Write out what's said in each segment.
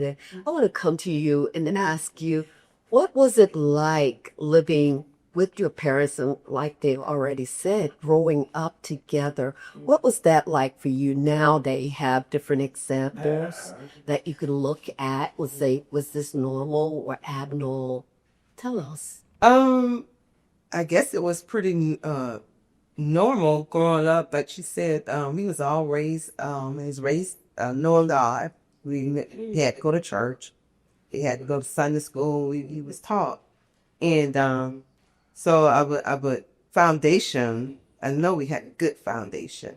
I want to come to you and then ask you, what was it like living with your parents and like they already said, growing up together? What was that like for you? Now they have different examples that you can look at. Was this normal or abnormal? Tell us. Um, I guess it was pretty normal growing up, but she said he was all raised he was raised knowing God. He had to go to church. He had to go to Sunday school. He was taught. And so I would foundation, I know we had a good foundation.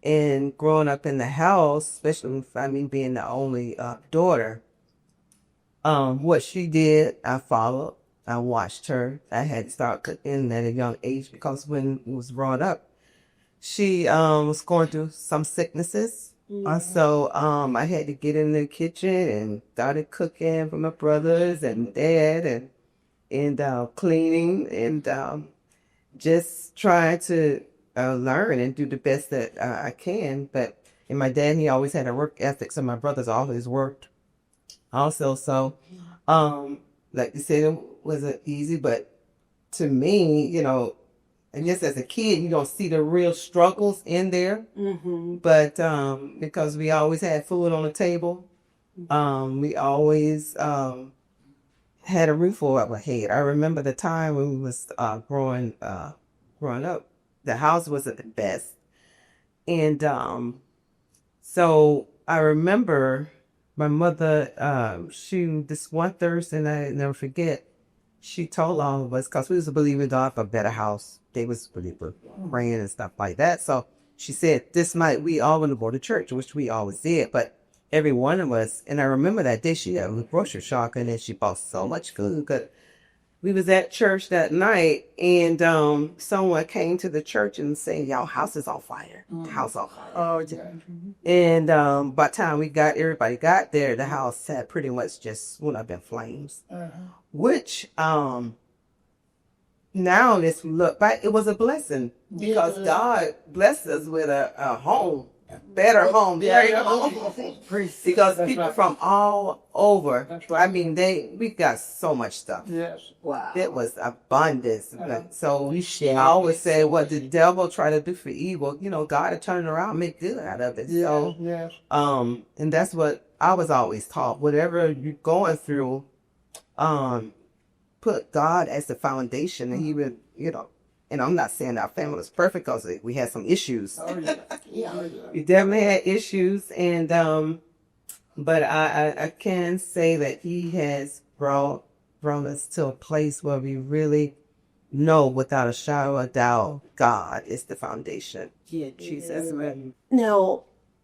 And growing up in the house, especially with, I mean, being the only daughter, what she did, I followed. I watched her. I had to start cooking at a young age because when I was brought up, she was going through some sicknesses. So I had to get in the kitchen and started cooking for my brothers and dad and cleaning and just trying to learn and do the best that I can. But and my dad, he always had a work ethic, so my brothers always worked also. So, like you said, it wasn't easy, but to me, I guess as a kid, you don't see the real struggles in there. But because we always had food on the table, we always had a roof over our head. I remember the time when we was growing up, the house wasn't the best, and so I remember my mother. She this one Thursday night, I never forget. She told all of us because we was believing God for a better house. They was believing, praying and stuff like that. So she said this night we all want to go to church, which we always did, but every one of us. And I remember that day she was grocery shopping and she bought so much food. Cause we was at church that night and someone came to the church and said, "Y'all house is on fire. The house on fire." Oh, yeah. And by the time everybody got there, the house had pretty much just went up in flames. Which now let's look back, it was a blessing because God blessed us with a home, better home, greater home. Because people from all over, I mean, we got so much stuff. Yes. Wow. It was abundance. So I always say, what the devil try to do for evil, God will turn it around and make good out of it. So, Yes. and that's what I was always taught. Whatever you're going through, put God as the foundation, and He would, And I'm not saying our family was perfect because we had some issues. Oh, yeah. We definitely had issues, and but I can say that He has brought us to a place where we really know without a shadow of doubt God is the foundation. Yeah, Jesus. Yes. Now,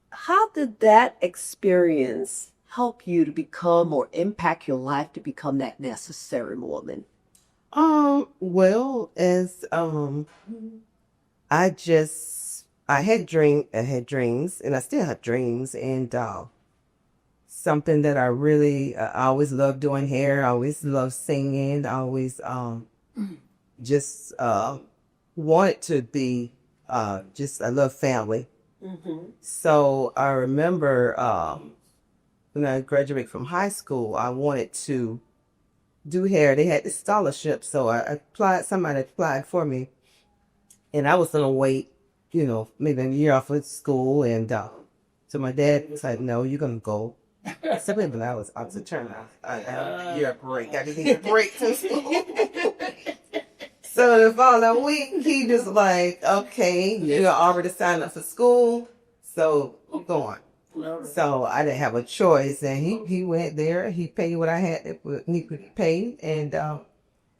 how did that experience help you to become or impact your life to become that necessary woman? Well, as I had dreams, and I still have dreams, and something that I always loved doing hair, I always loved singing, I always just wanted to be I love family. So I remember when I graduated from high school, I wanted to do hair. They had this scholarship, so somebody applied for me, and I was gonna wait, maybe a year off of school, and so my dad was like, "No, you're gonna go." Simply when I was to turn out, I had a year break. I didn't need a break from school. So the following week, he just like, "Okay, you already signed up for school, so I'm going." So I didn't have a choice, and he went there. He paid what I had he could pay, and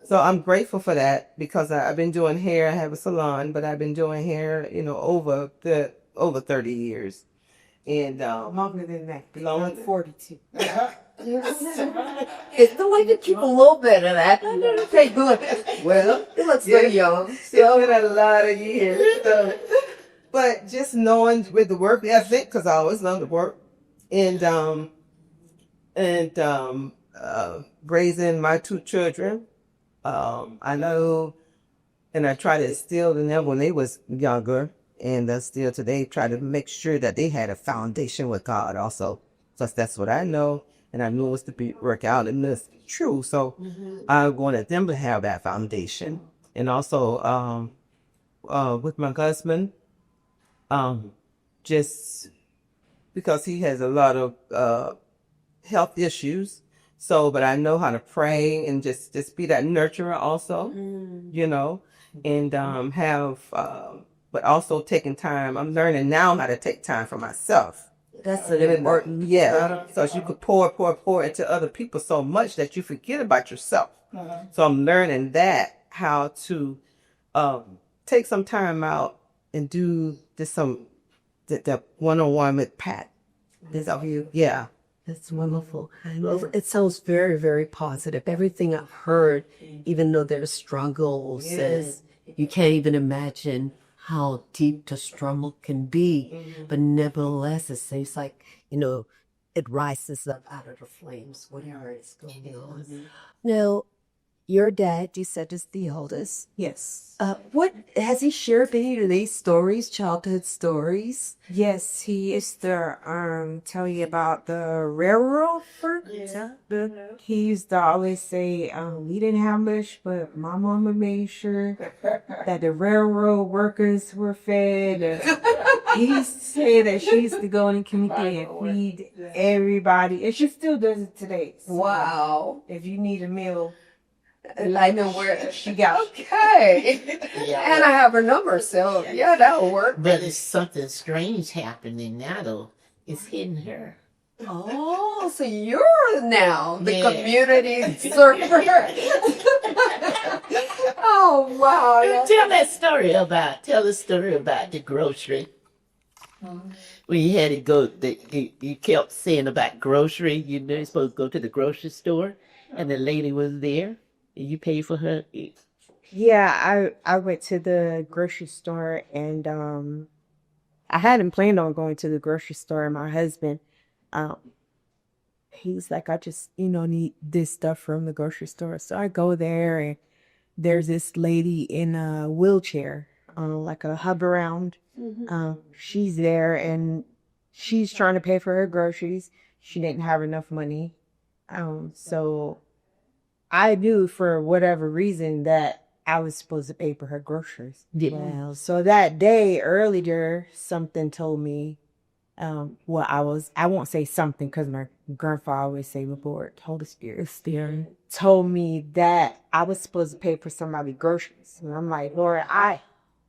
so I'm grateful for that because I've been doing hair. I have a salon, but I've been doing hair, over 30 years, and longer than that. Longer than 42. It's the way to keep a little bit of that. Okay, good. Well, it looks good, young. Still been a lot of years. So. But just knowing with the work ethic, because I always loved to work, and raising my two children, I know, and I try to instill in them when they was younger, and still today try to make sure that they had a foundation with God also. Plus, that's what I know, and I knew it was to be work out, and that's true. So I wanted them to have that foundation, and also with my husband, um, just because he has a lot of health issues. So, but I know how to pray and just be that nurturer also, you know, and have, but also taking time. I'm learning now how to take time for myself. That's an important. Yeah. So you could pour into other people so much that you forget about yourself. So I'm learning that how to take some time out and do just some that one-on-one with Pat. Is that you? Yeah. That's wonderful. Well, it sounds very, very positive. Everything I've heard, even though there's struggles, says you can't even imagine how deep the struggle can be. But nevertheless, it seems like, it rises up out of the flames, whatever is going on. Now, your dad, you said, is the oldest. Yes. What has he shared any of these stories, childhood stories? Yes, he used to tell you about the railroad workers. He used to always say we didn't have much, but my mama made sure that the railroad workers were fed. He used to say that she used to go in the community and feed everybody, and she still does it today. So Wow. if you need a meal, I know where she got. Okay. And I have her number, so yeah, that'll work. But it's something strange happening now, though. It's hitting her. Oh, so you're now the Yeah. community server. Oh, wow. Tell the story about the grocery. When you had to go, you kept saying about grocery. You know, you're supposed to go to the grocery store, and the lady was there, and you paid for her. Yeah, I went to the grocery store and I hadn't planned on going to the grocery store. And my husband, um, he was like, I just, need this stuff from the grocery store. So I go there and there's this lady in a wheelchair, like a hub around. She's there and she's trying to pay for her groceries. She didn't have enough money. So I knew for whatever reason that I was supposed to pay for her groceries. Yeah. Well, so that day earlier, something told me, I won't say something because my grandfather always say, Lord, Holy Spirit is there, told me that I was supposed to pay for somebody's groceries. And I'm like, Lord,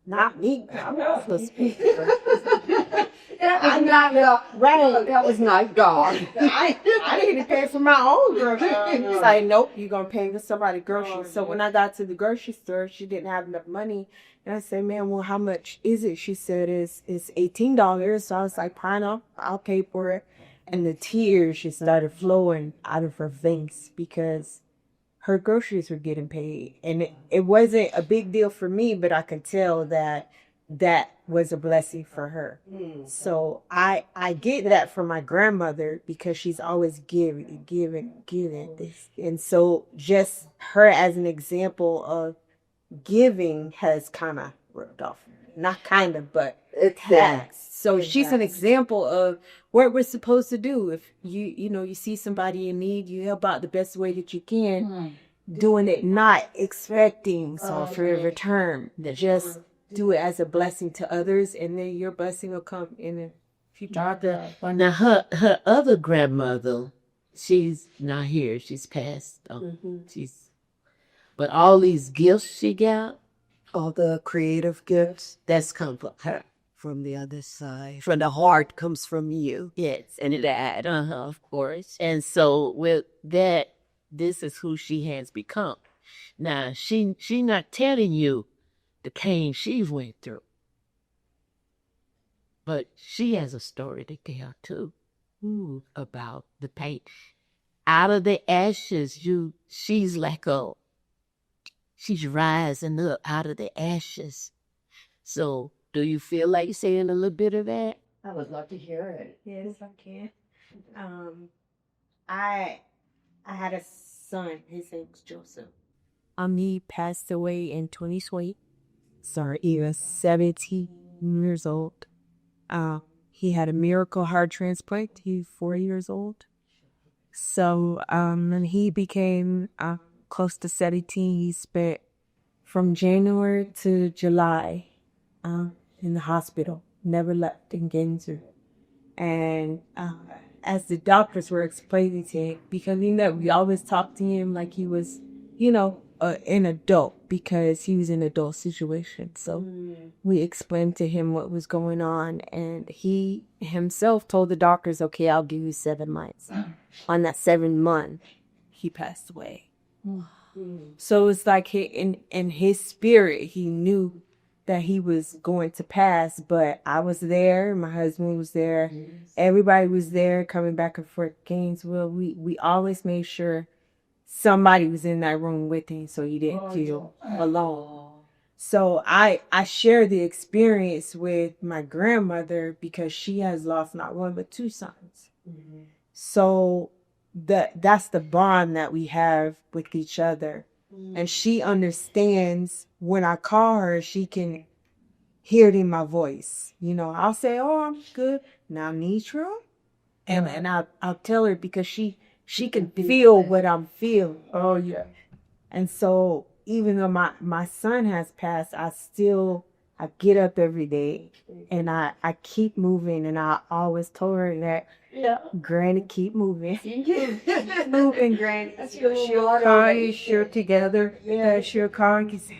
not me. I'm not supposed to pay for groceries. I'm not right. That was not God. I need to pay for my own groceries. It's like, nope, you're going to pay for somebody's groceries. So when I got to the grocery store, she didn't have enough money. And I said, man, well, how much is it? She said, it's $18. So I was like, fine, I'll pay for it. And the tears just started flowing out of her veins because her groceries were getting paid. And it wasn't a big deal for me, but I could tell that was a blessing for her. So I get that from my grandmother because she's always giving this. And so just her as an example of giving has kind of rubbed off. Not kind of, but It has. So It she's an has. example of what we're supposed to do. If you see somebody in need, you help out the best way that you can, doing it not expecting for a return. Just do it as a blessing to others, and then your blessing will come in the future. Now, her other grandmother, she's not here. She's passed. But all these gifts she got, All the creative gifts that's come from her. from the other side. From the heart comes from you. Yes, and that, of course. And so with that, this is who she has become. Now, she not telling you the pain she went through, but she has a story to tell too about the pain. Out of the ashes, she's rising up out of the ashes. So, do you feel like saying a little bit of that? I would love to hear it. Yes, I can. I had a son. His name was Joseph. He passed away in 2020. Sorry, he was 17 years old. he had a miracle heart transplant. He's 4 years old. So, and he became close to 17. He spent from January to July in the hospital, never left in Gainesville. And as the doctors were explaining to him, because we always talked to him like he was, an adult, because he was in an adult situation. So we explained to him what was going on, and he himself told the doctors, "Okay, I'll give you 7 months." On that 7th month, he passed away. So it's like in his spirit, he knew that he was going to pass, but I was there, my husband was there, everybody was there coming back and forth Gainesville. We always made sure somebody was in that room with him so he didn't feel alone. So I share the experience with my grandmother because she has lost not one but 2 sons. So that's the bond that we have with each other. And she understands when I call her, she can hear it in my voice. I'll say, "Oh, I'm good. Now, Nitra." And I'll tell her because she can feel what I'm feeling. Oh, yeah. And so even though my son has passed, I get up every day and I keep moving. And I always told her that, Granny, keep moving. Moving, Granny. She'll call you, she'll together. She'll call and say,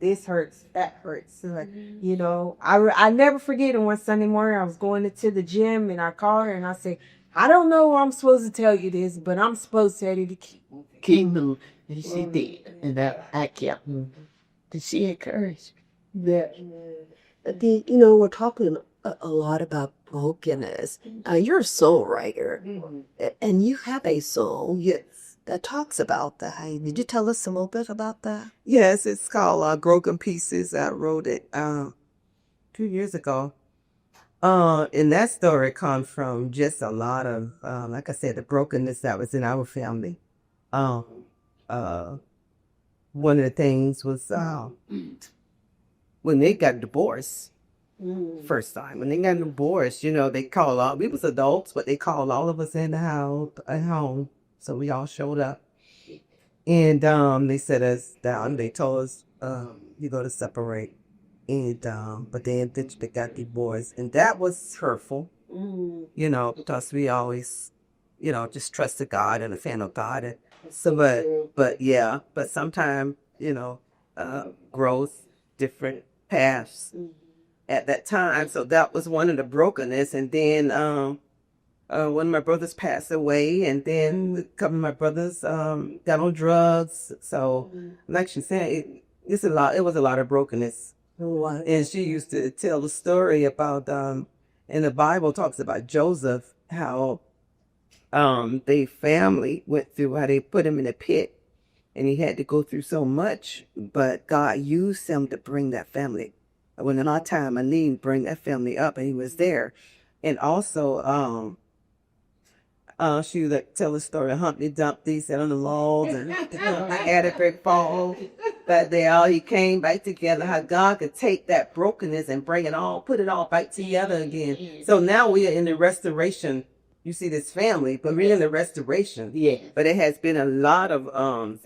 this hurts, that hurts. So, I never forget it. One Sunday morning, I was going into the gym and I called her and I said, "I don't know why I'm supposed to tell you this, but I'm supposed to tell you to keep moving." Keep moving. And she did. And I kept moving. Did she encourage me? Yeah. We're talking a lot about brokenness. You're a soul writer, and you have a song that talks about that. Did you tell us a little bit about that? Yes, it's called Broken Pieces. I wrote it 2 years ago. And that story comes from just a lot of, like I said, the brokenness that was in our family. One of the things was when they got divorced, first time. When they got divorced, they called all, we was adults, but they called all of us in the house, at home. So we all showed up. And they set us down. They told us, you're going to separate. And but then they got divorced. And that was hurtful, because we always, just trusted God and a fan of God. And so, but sometimes, growth, different paths at that time. So that was one of the brokenness. And then one of my brothers passed away, and then a couple of my brothers got on drugs. So, like she said, it was a lot of brokenness. And she used to tell the story about, in the Bible talks about Joseph, how their family went through, how they put him in a pit, and he had to go through so much, but God used him to bring that family. When in our time of need, bring that family up, and he was there. And also, she would tell the story of Humpty Dumpty sat on the logs and had a big fall. But he came back together, how God could take that brokenness and bring it all, put it all back together again. So now we are in the restoration. You see this family, but we're in the restoration. Yeah. But it has been a lot of,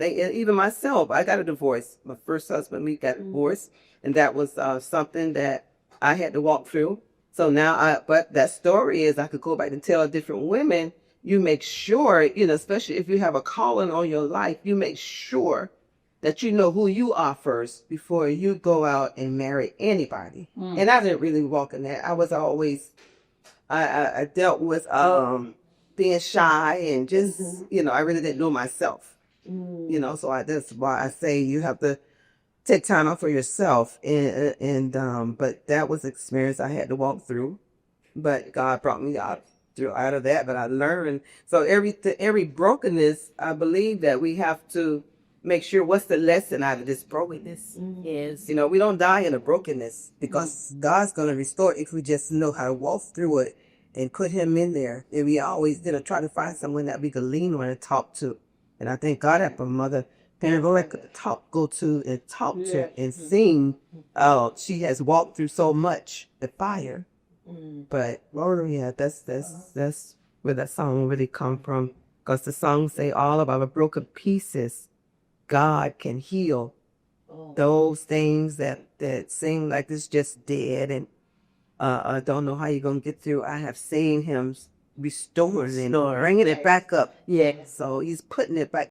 even myself, I got a divorce. My first husband, we got divorced. And that was something that I had to walk through. So now but that story is I could go back and tell different women, you make sure, especially if you have a calling on your life, you make sure that you know who you are first before you go out and marry anybody. And I didn't really walk in that. I was always, I dealt with being shy and just, I really didn't know myself. So that's why I say you have to take time out for yourself. And but that was an experience I had to walk through. But God brought me out of that. But I learned. So every brokenness, I believe that we have to make sure what's the lesson out of this brokenness. Yes. We don't die in a brokenness because God's going to restore it if we just know how to walk through it and put him in there. And we always try to find someone that we could lean on and talk to. And I thank God that my mother, Parent Go to and talk to and sing. She has walked through so much, the fire. But oh yeah, that's where that song really come from. Because the song say all of our broken pieces, God can heal those things that seem like it's just dead and I don't know how you're gonna get through. I have seen him restore it and bringing it back up. Yeah. So he's putting it back